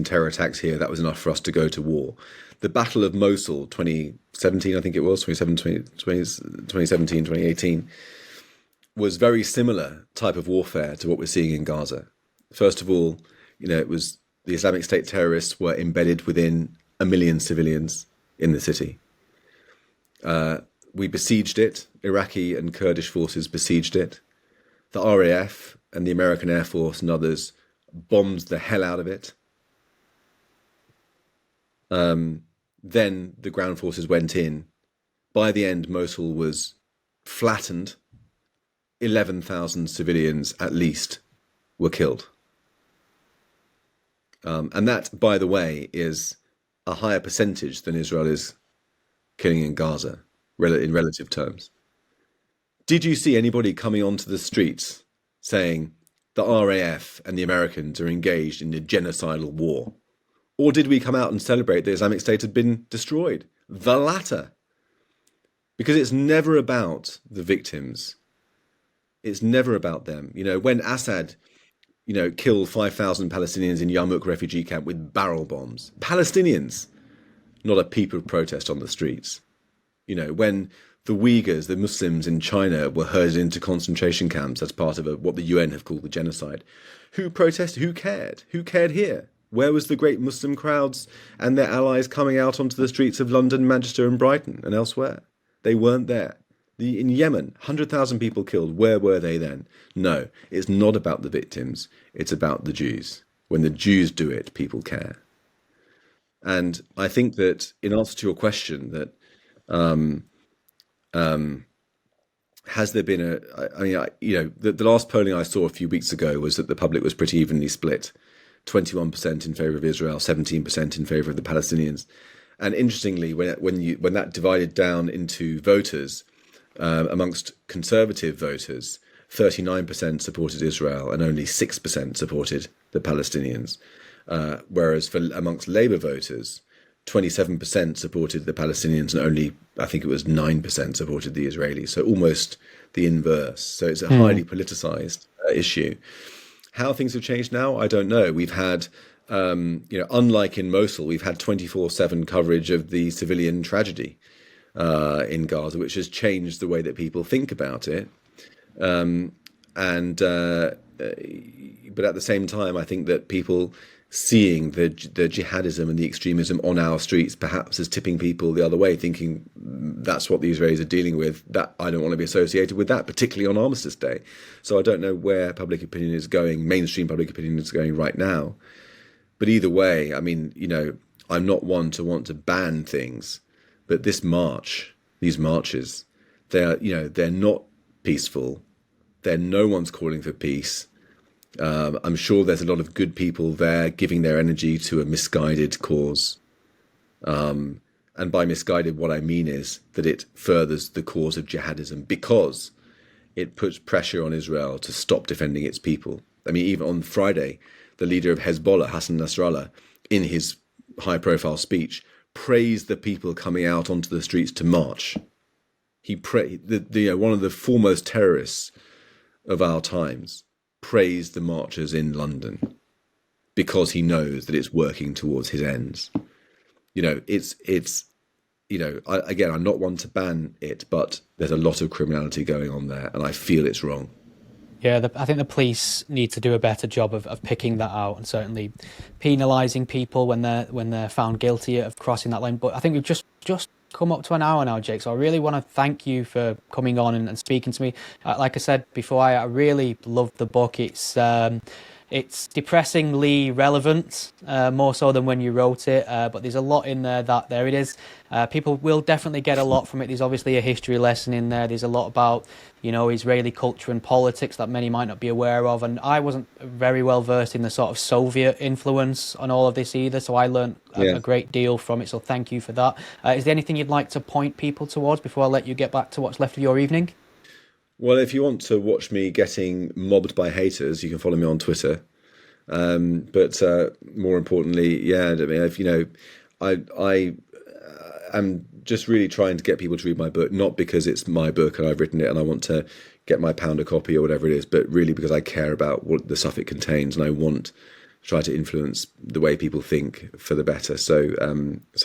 Speaker 2: terror attacks here. That was enough for us to go to war. The Battle of Mosul, 2017, I think it was, 2017, 2018, was very similar type of warfare to what we're seeing in Gaza. First of all, it was the Islamic State terrorists were embedded within 1 million civilians in the city. We besieged it. Iraqi and Kurdish forces besieged it. The RAF and the American Air Force and others bombed the hell out of it. Then the ground forces went in. By the end, Mosul was flattened. 11,000 civilians at least were killed. And that, by the way, is a higher percentage than Israel is killing in Gaza in relative terms. Did you see anybody coming onto the streets saying the RAF and the Americans are engaged in a genocidal war? Or did we come out and celebrate the Islamic State had been destroyed? The latter. Because it's never about the victims. It's never about them. When Assad, killed 5,000 Palestinians in Yarmouk refugee camp with barrel bombs. Palestinians, not a peep of protest on the streets. When the Uyghurs, the Muslims in China, were herded into concentration camps as part of what the UN have called the genocide. Who protested? Who cared? Who cared here? Where was the great Muslim crowds and their allies coming out onto the streets of London, Manchester and Brighton and elsewhere? They weren't there. In Yemen, 100,000 people killed. Where were they then? No, it's not about the victims. It's about the Jews. When the Jews do it, people care. And I think that in answer to your question, that has there been the last polling I saw a few weeks ago was that the public was pretty evenly split 21% in favour of Israel, 17% in favour of the Palestinians. And interestingly, when that divided down into voters, amongst conservative voters, 39% supported Israel and only 6% supported the Palestinians. Whereas amongst Labour voters, 27% supported the Palestinians and only, I think it was 9% supported the Israelis. So almost the inverse. So it's a highly politicised issue. How things have changed now, I don't know. We've had, unlike in Mosul, we've had 24/7 coverage of the civilian tragedy in Gaza, which has changed the way that people think about it. But at the same time, I think that people seeing the jihadism and the extremism on our streets perhaps is tipping people the other way, thinking that's what the Israelis are dealing with, that I don't want to be associated with that, particularly on Armistice Day. So I don't know where public opinion is going, mainstream public opinion is going right now. But either way, I mean, I'm not one to want to ban things, but these marches, they're not peaceful. No one's calling for peace. I'm sure there's a lot of good people there giving their energy to a misguided cause. And by misguided, what I mean is that it furthers the cause of jihadism because it puts pressure on Israel to stop defending its people. I mean, even on Friday, the leader of Hezbollah, Hassan Nasrallah, in his high-profile speech, praised the people coming out onto the streets to march. He one of the foremost terrorists of our times praised the marchers in London because he knows that it's working towards his ends. I'm not one to ban it, but there's a lot of criminality going on there, and I feel it's wrong.
Speaker 1: Yeah, I think the police need to do a better job of picking that out and certainly penalising people when they're found guilty of crossing that line. But I think we've just come up to an hour now, Jake. So I really want to thank you for coming on and speaking to me. Like I said before, I really loved the book. It's depressingly relevant, more so than when you wrote it. But there's a lot in there that there it is. People will definitely get a lot from it. There's obviously a history lesson in there. There's a lot about, Israeli culture and politics that many might not be aware of. And I wasn't very well versed in the sort of Soviet influence on all of this either. So I learned a great deal from it. So thank you for that. Is there anything you'd like to point people towards before I let you get back to what's left of your evening?
Speaker 2: Well, if you want to watch me getting mobbed by haters, you can follow me on Twitter. But more importantly, I am just really trying to get people to read my book, not because it's my book and I've written it and I want to get my pound a copy or whatever it is, but really because I care about what the stuff it contains and I want to try to influence the way people think for the better. So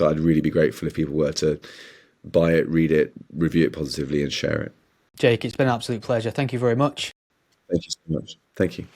Speaker 2: I'd really be grateful if people were to buy it, read it, review it positively and share it.
Speaker 1: Jake, it's been an absolute pleasure. Thank you very much.
Speaker 2: Thank you so much. Thank you.